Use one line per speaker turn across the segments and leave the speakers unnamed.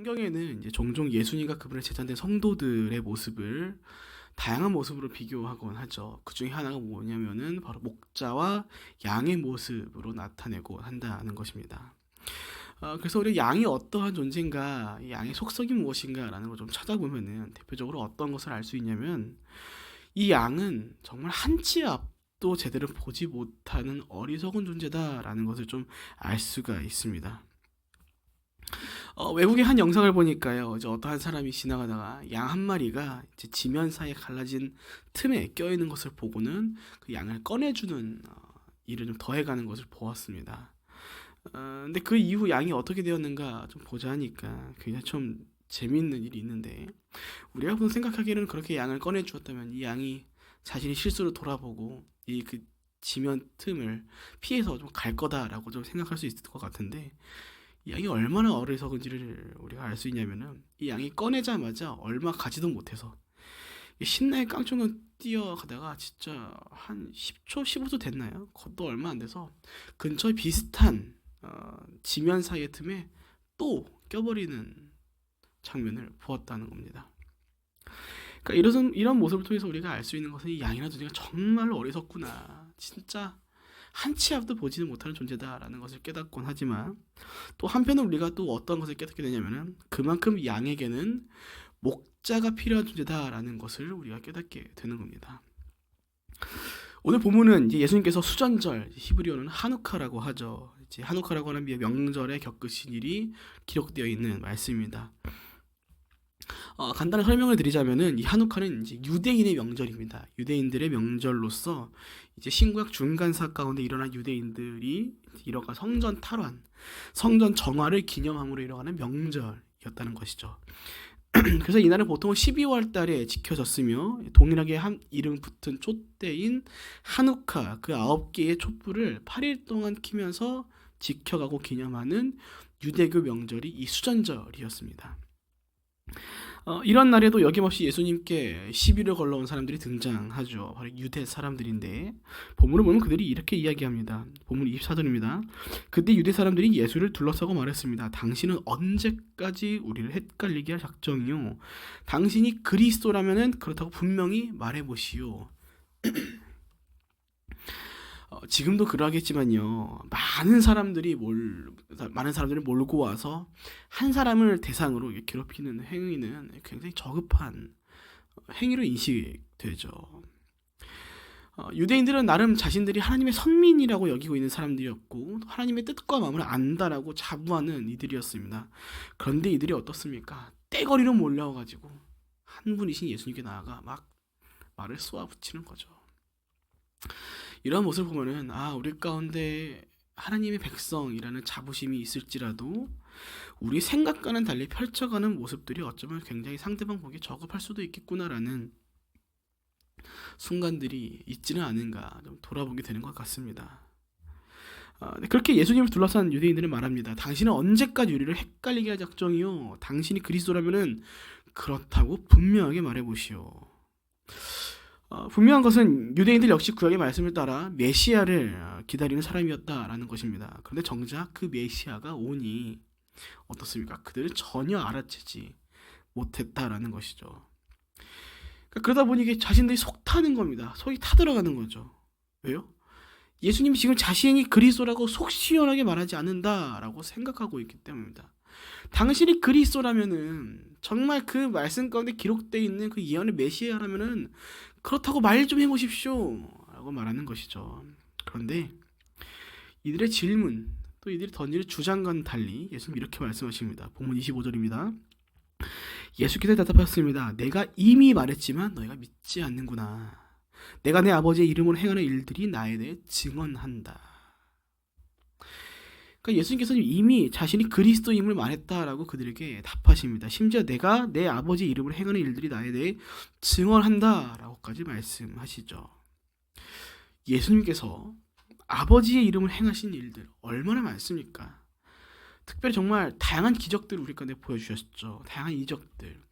성경에는 이제 종종 예수님과 그분의 제자된 성도들의 모습을 다양한 모습으로 비교하곤 하죠. 그 중에 하나가 뭐냐면은 바로 목자와 양의 모습으로 나타내고 한다는 것입니다. 그래서 우리 양이 어떠한 존재인가, 이 양의 속성이 무엇인가라는 걸 좀 찾아보면은 대표적으로 어떤 것을 알 수 있냐면 이 양은 정말 한치 앞도 제대로 보지 못하는 어리석은 존재다라는 것을 좀 알 수가 있습니다. 외국의 한 영상을 보니까요, 이제 어떠한 사람이 지나가다가 양 한 마리가 이제 지면 사이에 갈라진 틈에 껴있는 것을 보고는 그 양을 꺼내주는 일을 좀 더해가는 것을 보았습니다. 근데 그 이후 양이 어떻게 되었는가 좀 보자 하니까 굉장히 좀 재미있는 일이 있는데, 우리가 보통 생각하기에는 그렇게 양을 꺼내 주었다면 이 양이 자신이 실수로 돌아보고 이 그 지면 틈을 피해서 좀 갈 거다라고 좀 생각할 수 있을 것 같은데, 이 양이 얼마나 어리석은지를 우리가 알 수 있냐면은 이 양이 꺼내자마자 얼마 가지도 못해서 신나게 깡총을 뛰어가다가 진짜 한 10초, 15초 됐나요? 그것도 얼마 안 돼서 근처에 비슷한 지면 사이의 틈에 또 껴버리는 장면을 보았다는 겁니다. 그러니까 이런 모습을 통해서 우리가 알 수 있는 것은 이 양이라는 존재가 정말로 어리석구나. 진짜 한치 앞도 보지는 못하는 존재다라는 것을 깨닫곤 하지만, 또 한편으로 우리가 또 어떤 것을 깨닫게 되냐면은 그만큼 양에게는 목자가 필요한 존재다라는 것을 우리가 깨닫게 되는 겁니다. 오늘 본문은 이제 예수님께서 수전절, 히브리어는 하누카라고 하죠. 이제 하누카라고 하는 명절에 겪으신 일이 기록되어 있는 말씀입니다. 간단한 설명을 드리자면은 이 한우카는 이제 유대인의 명절입니다. 유대인들의 명절로서 이제 신구약 중간사 가운데 일어난 유대인들이 이뤄간 성전 탈환, 성전 정화를 기념함으로 일어나는 명절이었다는 것이죠. 그래서 이날은 보통 12월 달에 지켜졌으며 동일하게 한 이름 붙은 촛대인 한우카 그 9개의 촛불을 8일 동안 키면서 지켜가고 기념하는 유대교 명절이 이 수전절이었습니다. 이런 날에도 여김없이 예수님께 시비를 걸러온 사람들이 등장하죠. 바로 유대 사람들인데, 본문을 보면 그들이 이렇게 이야기합니다. 본문 24절입니다. 그때 유대 사람들이 예수를 둘러싸고 말했습니다. 당신은 언제까지 우리를 헷갈리게 할 작정이요? 당신이 그리스도라면은 그렇다고 분명히 말해보시오. 지금도 그러하겠지만요, 많은 사람들이 몰고 와서 한 사람을 대상으로 괴롭히는 행위는 굉장히 저급한 행위로 인식되죠. 유대인들은 나름 자신들이 하나님의 선민이라고 여기고 있는 사람들이었고, 하나님의 뜻과 마음을 안다라고 자부하는 이들이었습니다. 그런데 이들이 어떻습니까? 떼거리로 몰려와가지고 한 분이신 예수님께 나아가 막 말을 쏘아붙이는 거죠. 이런 모습을 보면은 우리 가운데 하나님의 백성이라는 자부심이 있을지라도 우리 생각과는 달리 펼쳐가는 모습들이 어쩌면 굉장히 상대방 보기에 저급할 수도 있겠구나라는 순간들이 있지는 않은가 좀 돌아보게 되는 것 같습니다. 그렇게 예수님을 둘러싼 유대인들은 말합니다. 당신은 언제까지 우리를 헷갈리게 할 작정이요? 당신이 그리스도라면은 그렇다고 분명하게 말해보시오. 분명한 것은 유대인들 역시 구약의 말씀을 따라 메시아를 기다리는 사람이었다라는 것입니다. 그런데 정작 그 메시아가 오니 어떻습니까? 그들은 전혀 알아채지 못했다라는 것이죠. 그러다 보니 이게 자신들이 속 타는 겁니다. 속이 타들어가는 거죠. 왜요? 예수님이 지금 자신이 그리스도라고 속 시원하게 말하지 않는다라고 생각하고 있기 때문입니다. 당신이 그리스도라면은, 정말 그 말씀 가운데 기록되어 있는 그 예언의 메시아라면은 그렇다고 말 좀 해보십시오 라고 말하는 것이죠. 그런데 이들의 질문, 또 이들이 던지는 주장과는 달리 예수님 이렇게 말씀하십니다. 본문 25절입니다. 예수께서 대답하셨습니다. 내가 이미 말했지만 너희가 믿지 않는구나. 내가 내 아버지의 이름으로 행하는 일들이 나에 대해 증언한다. 그러니까 예수님께서는 이미 자신이 그리스도임을 말했다라고 그들에게 답하십니다. 심지어 내가 내 아버지 이름으로 행하는 일들이 나에 대해 증언한다라고까지 말씀하시죠. 예수님께서 아버지의 이름을 행하신 일들 얼마나 많습니까? 특별히 정말 다양한 기적들을 우리 가운데 보여주셨죠. 다양한 이적들,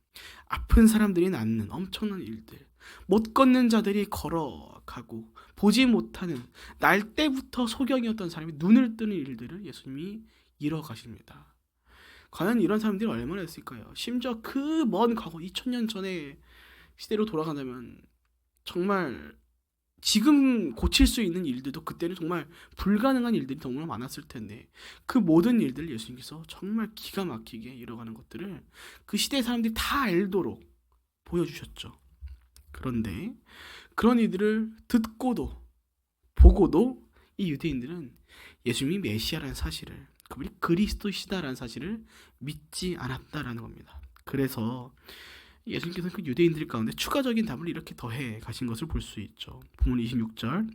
아픈 사람들이 낫는 엄청난 일들, 못 걷는 자들이 걸어가고 보지 못하는, 날 때부터 소경이었던 사람이 눈을 뜨는 일들을 예수님이 이뤄가십니다. 과연 이런 사람들이 얼마나 있을까요? 심지어 그 먼 과거 2000년 전에 시대로 돌아간다면 정말 지금 고칠 수 있는 일들도 그때는 정말 불가능한 일들이 너무나 많았을 텐데 그 모든 일들을 예수님께서 정말 기가 막히게 이뤄가는 것들을 그 시대의 사람들이 다 알도록 보여주셨죠. 그런데 그런 이들을 듣고도 보고도 이 유대인들은 예수님이 메시아라는 사실을, 그분이 그리스도시다라는 사실을 믿지 않았다라는 겁니다. 그래서 예수님께서는 그 유대인들 가운데 추가적인 답을 이렇게 더해 가신 것을 볼 수 있죠. 본문 26절.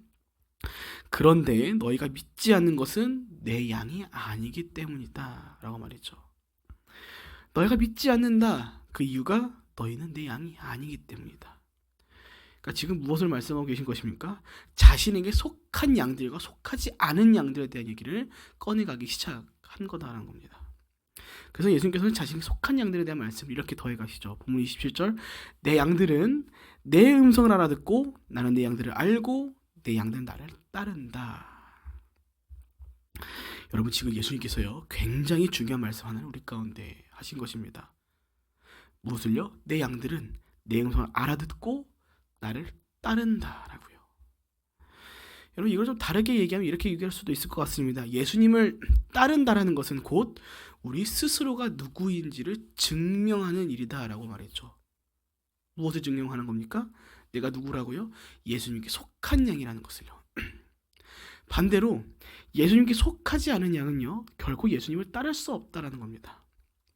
그런데 너희가 믿지 않는 것은 내 양이 아니기 때문이다 라고 말했죠. 너희가 믿지 않는다. 그 이유가 너희는 내 양이 아니기 때문이다. 그러니까 지금 무엇을 말씀하고 계신 것입니까? 자신에게 속한 양들과 속하지 않은 양들에 대한 얘기를 꺼내가기 시작한 거다라는 겁니다. 그래서 예수님께서는 자신이 속한 양들에 대한 말씀을 이렇게 더해 가시죠. 본문 27절. 내 양들은 내 음성을 알아듣고 나는 내 양들을 알고 내 양들은 나를 따른다. 여러분, 지금 예수님께서요 굉장히 중요한 말씀 하나를 우리 가운데 하신 것입니다. 무엇을요? 내 양들은 내 음성을 알아듣고 나를 따른다라고요. 여러분, 이걸 좀 다르게 얘기하면 이렇게 얘기할 수도 있을 것 같습니다. 예수님을 따른다라는 것은 곧 우리 스스로가 누구인지를 증명하는 일이다라고 말했죠. 무엇을 증명하는 겁니까? 내가 누구라고요? 예수님께 속한 양이라는 것을요. 반대로 예수님께 속하지 않은 양은요 결국 예수님을 따를 수 없다라는 겁니다.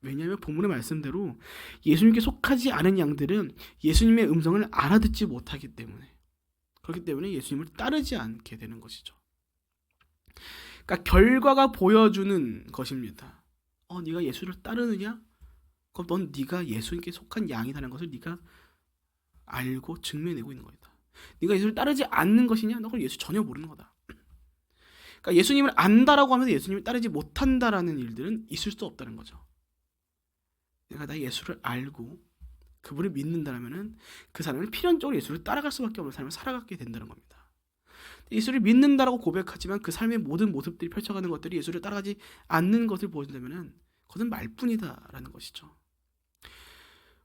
왜냐하면 본문의 말씀대로 예수님께 속하지 않은 양들은 예수님의 음성을 알아듣지 못하기 때문에, 그렇기 때문에 예수님을 따르지 않게 되는 것이죠. 그러니까 결과가 보여주는 것입니다. 네가 예수를 따르느냐? 그럼 넌 네가 예수님께 속한 양이라는 것을 네가 알고 증명해내고 있는 거다. 네가 예수를 따르지 않는 것이냐? 너 그럼 예수 전혀 모르는 거다. 그러니까 예수님을 안다라고 하면서 예수님을 따르지 못한다라는 일들은 있을 수 없다는 거죠. 내가 나 예수를 알고 그분을 믿는다라면은 그 사람은 필연적으로 예수를 따라갈 수밖에 없는 삶을 살아가게 된다는 겁니다. 예수를 믿는다라고 고백하지만 그 삶의 모든 모습들이 펼쳐가는 것들이 예수를 따라가지 않는 것을 보여준다면은 그것은 말뿐이다라는 것이죠.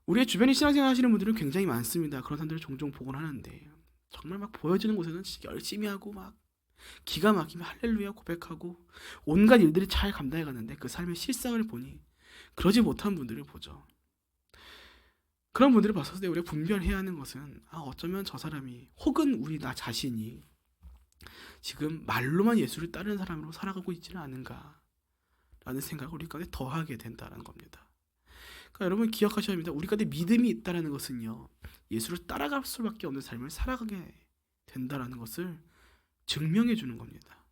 우리의 주변에 신앙생활 하시는 분들은 굉장히 많습니다. 그런 사람들을 종종 보곤 하는데 정말 막 보여지는 곳에는 열심히 하고 막 기가 막히면 할렐루야 고백하고 온갖 일들이 잘 감당해 가는데 그 삶의 실상을 보니 그러지 못한 분들을 보죠. 그런 분들을 봤을 때 우리가 분별해야 하는 것은 어쩌면 저 사람이 혹은 우리 나 자신이 지금 말로만 예수를 따르는 사람으로 살아가고 있지는 않은가 라는 생각을 우리 가운데 더하게 된다는 겁니다. 그러니까 여러분 기억하셔야 합니다. 우리 가운데 믿음이 있다는 것은요 예수를 따라갈 수밖에 없는 삶을 살아가게 된다는 것을 증명해 주는 겁니다.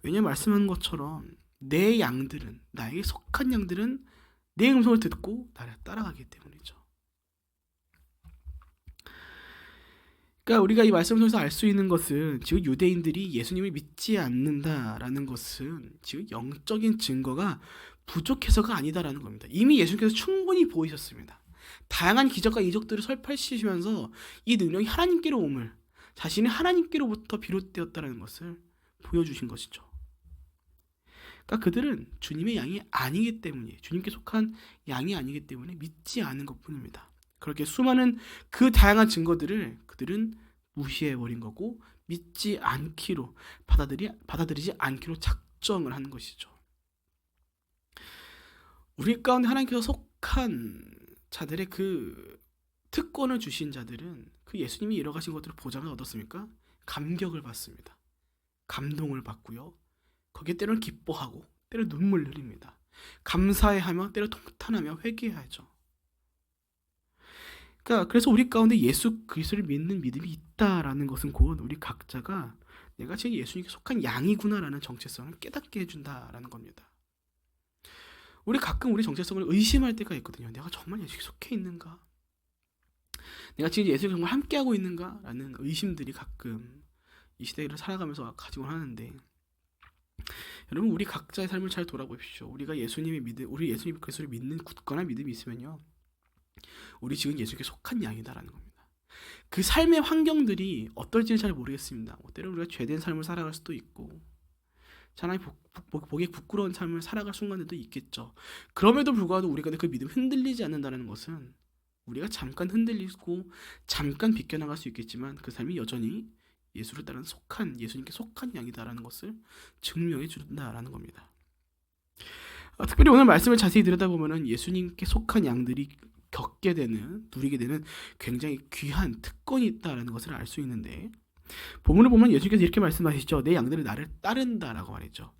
왜냐하면 말씀하는 것처럼 내 양들은, 나에게 속한 양들은 내 음성을 듣고 나를 따라가기 때문이죠. 그러니까 우리가 이 말씀을 통해서 알 수 있는 것은 지금 유대인들이 예수님을 믿지 않는다라는 것은 지금 영적인 증거가 부족해서가 아니다라는 겁니다. 이미 예수님께서 충분히 보이셨습니다. 다양한 기적과 이적들을 설파시면서 이 능력이 하나님께로 옴을, 자신이 하나님께로부터 비롯되었다는 것을 보여주신 것이죠. 그러니까 그들은 주님의 양이 아니기 때문에, 주님께 속한 양이 아니기 때문에 믿지 않은 것뿐입니다. 그렇게 수많은 그 다양한 증거들을 그들은 무시해버린 거고 믿지 않기로, 받아들이지 않기로 작정을 하는 것이죠. 우리 가운데 하나님께서 속한 자들의 그 특권을 주신 자들은 그 예수님이 이뤄가신 것들을 보장을 얻었습니까? 감격을 받습니다. 감동을 받고요. 거기에 때로는 기뻐하고 때로는 눈물 흘립니다. 감사해하며 때로 통탄하며 회개하죠. 그래서 우리 가운데 예수 그리스도를 믿는 믿음이 있다라는 것은 곧 우리 각자가 내가 지금 예수님께 속한 양이구나라는 정체성을 깨닫게 해준다라는 겁니다. 우리 가끔 우리 정체성을 의심할 때가 있거든요. 내가 정말 예수께 속해 있는가? 내가 지금 예수님과 정말 함께하고 있는가? 라는 의심들이 가끔 이 시대를 살아가면서 가지고 하는데, 여러분 우리 각자의 삶을 잘 돌아보십시오. 우리가 우리 예수님 그리스도를 믿는 굳건한 믿음이 있으면요, 우리 지금 예수께 속한 양이다라는 겁니다. 그 삶의 환경들이 어떨지는 잘 모르겠습니다. 때로는 우리가 죄된 삶을 살아갈 수도 있고, 차라리 보기에 부끄러운 삶을 살아갈 순간들도 있겠죠. 그럼에도 불구하고 우리가 그 믿음이 흔들리지 않는다는 것은 우리가 잠깐 흔들리고 잠깐 비껴나갈 수 있겠지만 그 삶이 여전히 예수를 따르는 예수님께 속한 양이다라는 것을 증명해 준다라는 겁니다. 특별히 오늘 말씀을 자세히 들여다보면 예수님께 속한 양들이 누리게 되는 굉장히 귀한 특권이 있다라는 것을 알 수 있는데, 본문을 보면 예수님께서 이렇게 말씀하시죠. 내 양들이 나를 따른다라고 말했죠.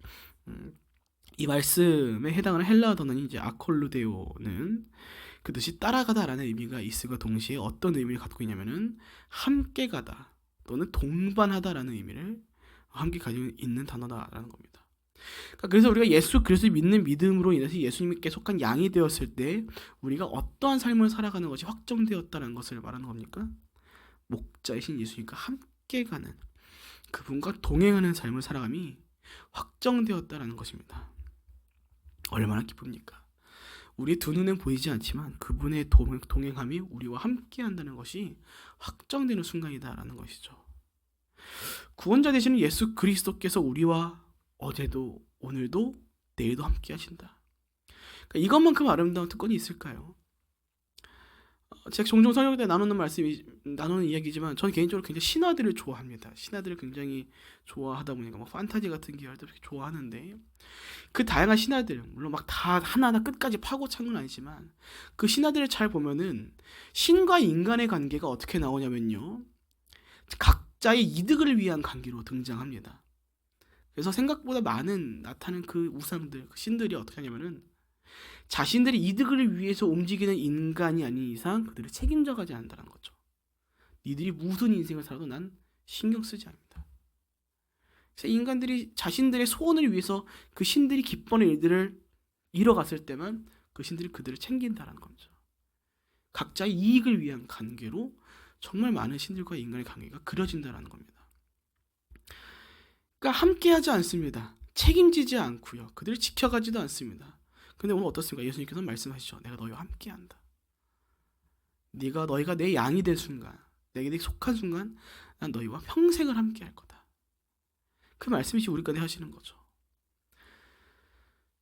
이 말씀에 해당하는 헬라어 단어는 이제 아콜루데오는 그 뜻이 따라가다라는 의미가 있음과 동시에 어떤 의미를 갖고 있냐면은 함께 가다 또는 동반하다라는 의미를 함께 가지고 있는 단어다라는 겁니다. 그래서 우리가 예수 그리스도를 믿는 믿음으로 인해서 예수님께 속한 양이 되었을 때 우리가 어떠한 삶을 살아가는 것이 확정되었다는 것을 말하는 겁니까? 목자이신 예수님과 함께 가는, 그분과 동행하는 삶을 살아감이 확정되었다는 것입니다. 얼마나 기쁩니까? 우리 두 눈엔 보이지 않지만 그분의 동행함이 우리와 함께 한다는 것이 확정되는 순간이다라는 것이죠. 구원자 되시는 예수 그리스도께서 우리와 어제도 오늘도 내일도 함께 하신다. 이것만큼 아름다운 특권이 있을까요? 제가 종종 설교 때 나누는 이야기지만 저는 개인적으로 굉장히 신화들을 좋아합니다. 신화들을 굉장히 좋아하다 보니까 판타지 같은 계열도 좋아하는데, 그 다양한 신화들, 물론 막 다 하나하나 끝까지 파고 찬 건 아니지만 그 신화들을 잘 보면은 신과 인간의 관계가 어떻게 나오냐면요, 각자의 이득을 위한 관계로 등장합니다. 그래서 생각보다 많은 나타나는 그 우상들, 그 신들이 어떻게 하냐면은 자신들의 이득을 위해서 움직이는 인간이 아닌 이상 그들을 책임져 가지 않는다는 거죠. 니들이 무슨 인생을 살아도 난 신경 쓰지 않는다. 그래서 인간들이 자신들의 소원을 위해서 그 신들이 기뻐하는 일들을 이뤄갔을 때만 그 신들이 그들을 챙긴다는 거죠. 각자의 이익을 위한 관계로 정말 많은 신들과 인간의 관계가 그려진다는 겁니다. 그러니까 함께하지 않습니다. 책임지지 않고요. 그들을 지켜가지도 않습니다. 근데 오늘 어떻습니까? 예수님께서 말씀하시죠. 내가 너희와 함께한다. 너희가 내 양이 된 순간, 내게 속한 순간 난 너희와 평생을 함께할 거다. 그 말씀이 우리 가운데 하시는 거죠.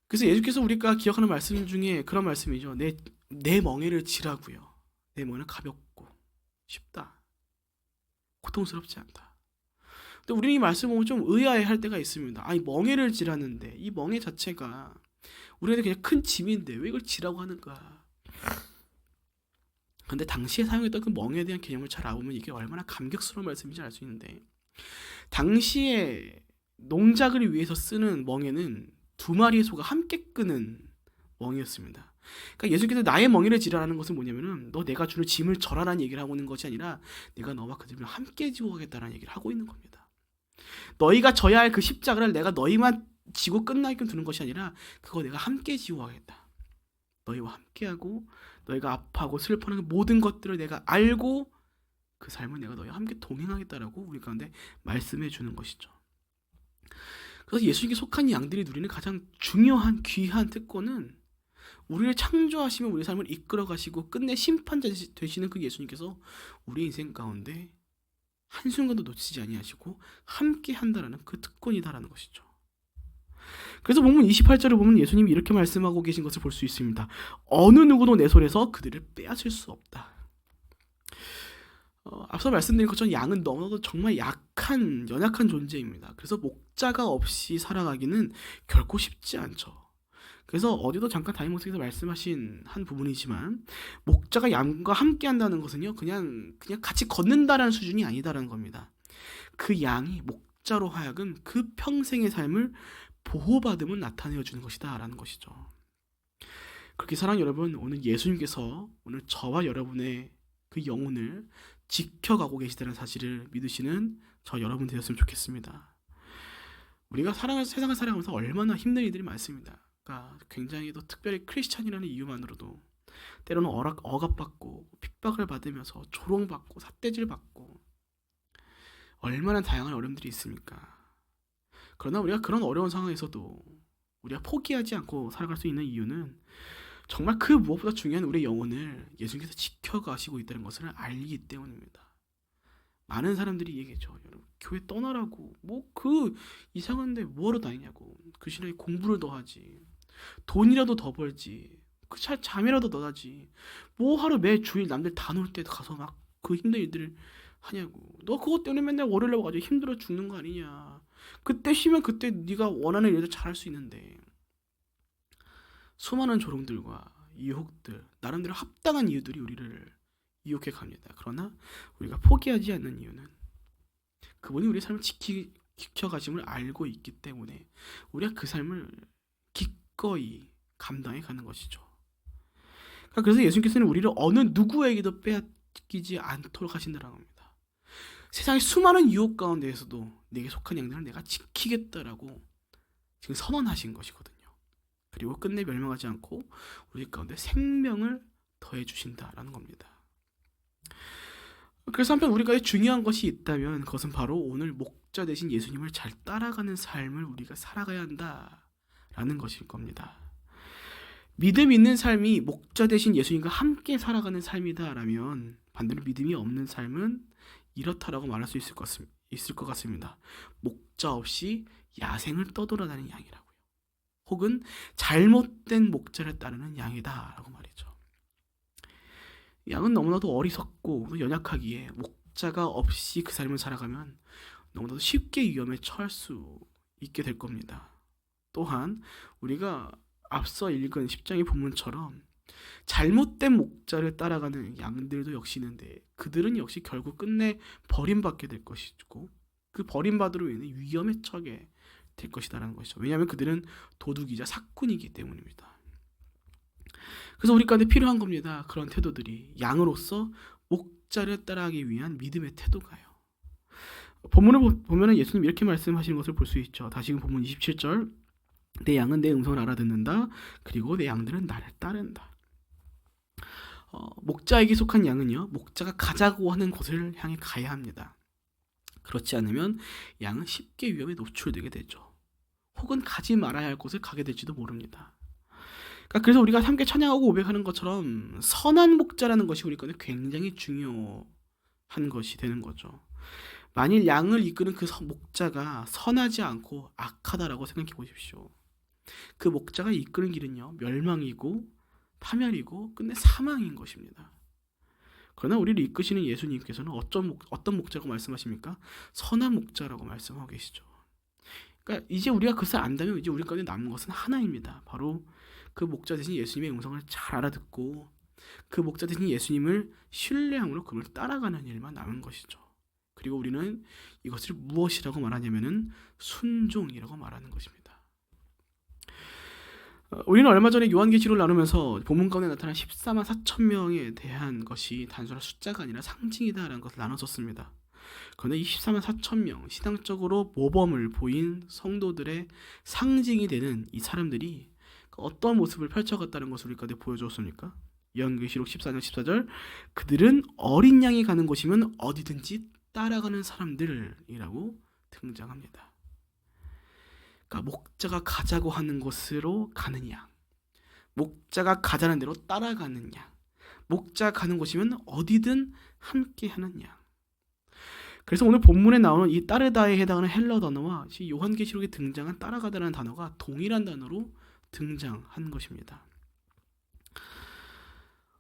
그래서 예수께서 우리가 기억하는 말씀 중에 그런 말씀이죠. 내 멍에를 지라고요. 내 멍에는 가볍고 쉽다. 고통스럽지 않다. 근데 우리는 이 말씀을 보면 좀 의아해할 때가 있습니다. 아니, 멍에를 지라는데 이 멍에 자체가 우리한테 그냥 큰 짐인데 왜 이걸 지라고 하는가. 근데 당시에 사용했던 그 멍에 대한 개념을 잘 알아보면 이게 얼마나 감격스러운 말씀인지 알 수 있는데, 당시에 농작을 위해서 쓰는 멍에는 두 마리의 소가 함께 끄는 멍이었습니다. 그러니까 예수께서 나의 멍에를 지라라는 것은 뭐냐면은 내가 주는 짐을 져라라는 얘기를 하고 있는 것이 아니라 내가 너와 그들을 함께 지고 가겠다라는 얘기를 하고 있는 겁니다. 너희가 져야 할 그 십자가를 내가 너희만 지고 끝나게끔 두는 것이 아니라 그거 내가 함께 지고 가겠다. 너희와 함께하고 너희가 아파하고 슬퍼하는 모든 것들을 내가 알고 그 삶을 내가 너희와 함께 동행하겠다라고 우리 가운데 말씀해 주는 것이죠. 그래서 예수님께 속한 양들이 누리는 가장 중요한 귀한 특권은 우리를 창조하시며 우리 삶을 이끌어 가시고 끝내 심판자 되시는 그 예수님께서 우리 인생 가운데 한순간도 놓치지 아니하시고 함께 한다라는 그 특권이다라는 것이죠. 그래서 본문 28절을 보면 예수님이 이렇게 말씀하고 계신 것을 볼 수 있습니다. 어느 누구도 내 손에서 그들을 빼앗을 수 없다. 앞서 말씀드린 것처럼 양은 너무나도 정말 연약한 존재입니다. 그래서 목자가 없이 살아가기는 결코 쉽지 않죠. 그래서 어디도 잠깐 다니모스에서 말씀하신 한 부분이지만, 목자가 양과 함께 한다는 것은요, 그냥 같이 걷는다라는 수준이 아니다라는 겁니다. 그 양이 목자로 하여금 그 평생의 삶을 보호받음을 나타내어 주는 것이다 라는 것이죠. 그렇게 사랑하는 여러분, 오늘 예수님께서 오늘 저와 여러분의 그 영혼을 지켜가고 계시다는 사실을 믿으시는 저 여러분 되었으면 좋겠습니다. 우리가 세상을 살아가면서 얼마나 힘든 일들이 많습니다. 그러니까 굉장히 또 특별히 크리스찬이라는 이유만으로도 때로는 억압받고 핍박을 받으면서 조롱받고 삿대질받고 얼마나 다양한 어려움들이 있습니까? 그러나 우리가 그런 어려운 상황에서도 우리가 포기하지 않고 살아갈 수 있는 이유는 정말 그 무엇보다 중요한 우리의 영혼을 예수님께서 지켜가시고 있다는 것을 알기 때문입니다. 많은 사람들이 얘기했죠. 여러분, 교회 떠나라고. 뭐 그 이상한데 뭐하러 다니냐고. 그 시간에 공부를 더 하지. 돈이라도 더 벌지. 그 잠이라도 더 자지. 뭐 하루 매 주일 남들 다 놀 때 가서 막 그 힘든 일들을 하냐고. 너 그것 때문에 맨날 월요일 날 가지고 힘들어 죽는 거 아니냐. 그때 쉬면 그때 네가 원하는 일을 잘할 수 있는데. 수많은 조롱들과 유혹들, 나름대로 합당한 이유들이 우리를 유혹해 갑니다. 그러나 우리가 포기하지 않는 이유는 그분이 우리의 삶을 지켜가심을 알고 있기 때문에 우리가 그 삶을 기꺼이 감당해 가는 것이죠. 그러니까 그래서 예수님께서는 우리를 어느 누구에게도 빼앗기지 않도록 하신다는 겁니다. 세상의 수많은 유혹 가운데에서도 내게 속한 양들을 내가 지키겠다라고 지금 선언하신 것이거든요. 그리고 끝내 멸망하지 않고 우리 가운데 생명을 더해 주신다라는 겁니다. 그래서 한편 우리 가운데 중요한 것이 있다면 그것은 바로 오늘 목자 되신 예수님을 잘 따라가는 삶을 우리가 살아가야 한다라는 것일 겁니다. 믿음 있는 삶이 목자 되신 예수님과 함께 살아가는 삶이다라면 반대로 믿음이 없는 삶은 이렇다라고 말할 수 있을 것 같습니다. 목자 없이 야생을 떠돌아다니는 양이라고요. 혹은 잘못된 목자를 따르는 양이다라고 말이죠. 양은 너무나도 어리석고 연약하기에 목자가 없이 그 삶을 살아가면 너무나도 쉽게 위험에 처할 수 있게 될 겁니다. 또한 우리가 앞서 읽은 10장의 본문처럼 잘못된 목자를 따라가는 양들도 역시 있는데 그들은 역시 결국 끝내 버림받게 될 것이고 그 버림받으로 인해 위험에 처하게 될 것이다라는 것이죠. 왜냐하면 그들은 도둑이자 사꾼이기 때문입니다. 그래서 우리 가운데 필요한 겁니다. 그런 태도들이 양으로서 목자를 따라가기 위한 믿음의 태도가요. 본문을 보면 예수님 이렇게 말씀하시는 것을 볼 수 있죠. 다시금 본문 27절 내 양은 내 음성을 알아듣는다. 그리고 내 양들은 나를 따른다. 목자에게 속한 양은요. 목자가 가자고 하는 곳을 향해 가야 합니다. 그렇지 않으면 양은 쉽게 위험에 노출되게 되죠. 혹은 가지 말아야 할 곳을 가게 될지도 모릅니다. 그래서 우리가 함께 찬양하고 고백하는 것처럼 선한 목자라는 것이 우리 가운데 굉장히 중요한 것이 되는 거죠. 만일 양을 이끄는 그 목자가 선하지 않고 악하다라고 생각해 보십시오. 그 목자가 이끄는 길은요 멸망이고 파멸이고 끝내 사망인 것입니다. 그러나 우리를 이끄시는 예수님께서는 어떤 목자라고 말씀하십니까? 선한 목자라고 말씀하고 계시죠. 그러니까 이제 우리가 그것을 안다면 이제 우리 가운데 남은 것은 하나입니다. 바로 그 목자 되신 예수님의 음성을 잘 알아듣고 그 목자 되신 예수님을 신뢰함으로 그를 따라가는 일만 남은 것이죠. 그리고 우리는 이것을 무엇이라고 말하냐면은 순종이라고 말하는 것입니다. 우리는 얼마 전에 요한계시록을 나누면서 본문 가운데 나타난 14만 4천 명에 대한 것이 단순한 숫자가 아니라 상징이다라는 것을 나눴었습니다. 그런데 이 14만 4천 명, 신앙적으로 모범을 보인 성도들의 상징이 되는 이 사람들이 어떤 모습을 펼쳐갔다는 것을 우리가 보여주었습니까? 요한계시록 14장 14절 그들은 어린 양이 가는 곳이면 어디든지 따라가는 사람들이라고 등장합니다. 그러니까 목자가 가자고 하는 곳으로 가는 양, 목자가 가자는 대로 따라가는 양, 목자가 가는 곳이면 어디든 함께하는 양. 그래서 오늘 본문에 나오는 이 따르다에 해당하는 헬러 단어와 요한계시록에 등장한 따라가다라는 단어가 동일한 단어로 등장한 것입니다.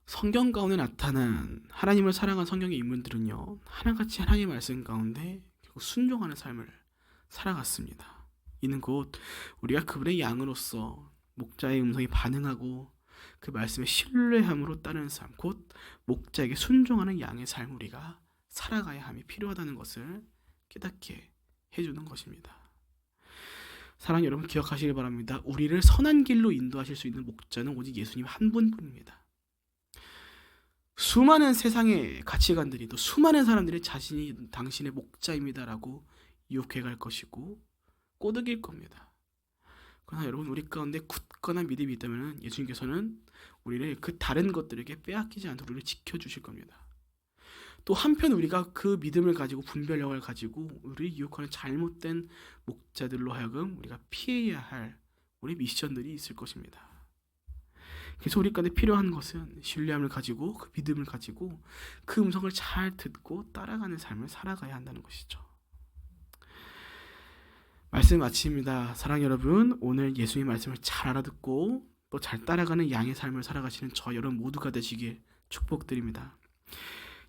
성경 가운데 나타난 하나님을 사랑한 성경의 인물들은요 하나같이 하나님의 말씀 가운데 결국 순종하는 삶을 살아갔습니다. 이는 곧 우리가 그분의 양으로서 목자의 음성에 반응하고 그 말씀에 신뢰함으로 따르는 삶, 곧 목자에게 순종하는 양의 삶을 우리가 살아가야 함이 필요하다는 것을 깨닫게 해주는 것입니다. 사랑하는 여러분 기억하시길 바랍니다. 우리를 선한 길로 인도하실 수 있는 목자는 오직 예수님 한 분뿐입니다. 수많은 세상의 가치관들이 또 수많은 사람들이 자신이 당신의 목자입니다라고 유혹해갈 것이고 꼬드길 겁니다. 그러나 여러분 우리 가운데 굳건한 믿음이 있다면 예수님께서는 우리를 그 다른 것들에게 빼앗기지 않도록 우리를 지켜주실 겁니다. 또 한편 우리가 그 믿음을 가지고 분별력을 가지고 우리를 유혹하는 잘못된 목자들로 하여금 우리가 피해야 할 우리 미션들이 있을 것입니다. 그래서 우리 가운데 필요한 것은 신뢰함을 가지고 그 믿음을 가지고 그 음성을 잘 듣고 따라가는 삶을 살아가야 한다는 것이죠. 말씀 마칩니다. 사랑 여러분, 오늘 예수님의 말씀을 잘 알아듣고 또 잘 따라가는 양의 삶을 살아가시는 저 여러분 모두가 되시길 축복드립니다.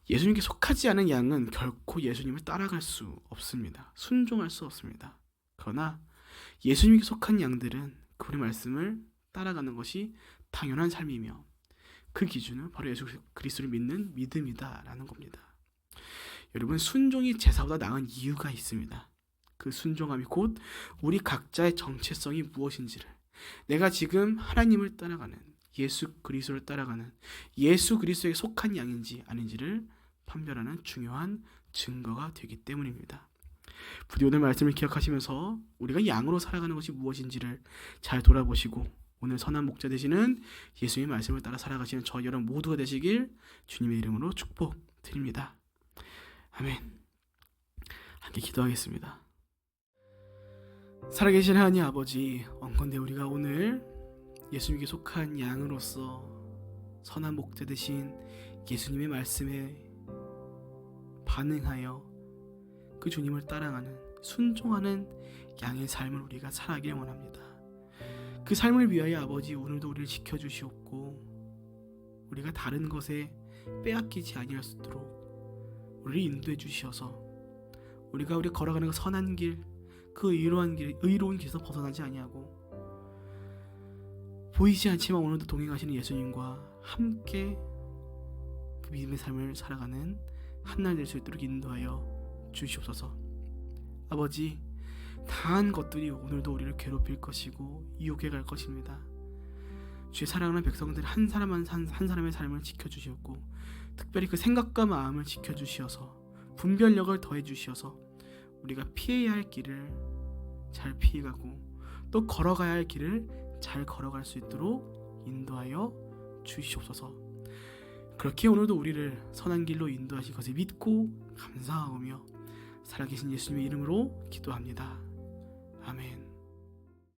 예수님께 속하지 않은 양은 결코 예수님을 따라갈 수 없습니다. 순종할 수 없습니다. 그러나 예수님께 속한 양들은 그분의 말씀을 따라가는 것이 당연한 삶이며 그 기준은 바로 예수 그리스도를 믿는 믿음이다라는 겁니다. 여러분, 순종이 제사보다 나은 이유가 있습니다. 그 순종함이 곧 우리 각자의 정체성이 무엇인지를, 내가 지금 하나님을 따라가는, 예수 그리스도를 따라가는, 예수 그리스도에 속한 양인지 아닌지를 판별하는 중요한 증거가 되기 때문입니다. 부디 오늘 말씀을 기억하시면서 우리가 양으로 살아가는 것이 무엇인지를 잘 돌아보시고 오늘 선한 목자 되시는 예수의 말씀을 따라 살아가시는 저 여러분 모두가 되시길 주님의 이름으로 축복드립니다. 아멘. 함께 기도하겠습니다. 살아계신 하나님 아버지, 원컨대 우리가 오늘 예수님께 속한 양으로서 선한 목자 되신 예수님의 말씀에 반응하여 그 주님을 따라가는, 순종하는 양의 삶을 우리가 살아가길 원합니다. 그 삶을 위하여 아버지, 오늘도 우리를 지켜주시옵고 우리가 다른 것에 빼앗기지 아니할 수 있도록 우리를 인도해 주시어서 우리가 걸어가는 그 선한 길, 그 의로운 길에서 벗어나지 아니하고 보이지 않지만 오늘도 동행하시는 예수님과 함께 그 믿음의 삶을 살아가는 한날 될 수 있도록 인도하여 주시옵소서. 아버지, 다한 것들이 오늘도 우리를 괴롭힐 것이고 유혹해 갈 것입니다. 주의 사랑하는 백성들 한 사람 한 사람의 삶을 지켜주시옵고 특별히 그 생각과 마음을 지켜주시어서 분별력을 더해 주시어서 우리가 피해야 할 길을 잘 피해가고 또 걸어가야 할 길을 잘 걸어갈 수 있도록 인도하여 주시옵소서. 그렇게 오늘도 우리를 선한 길로 인도하실 것을 믿고 감사하오며 살아계신 예수님의 이름으로 기도합니다. 아멘.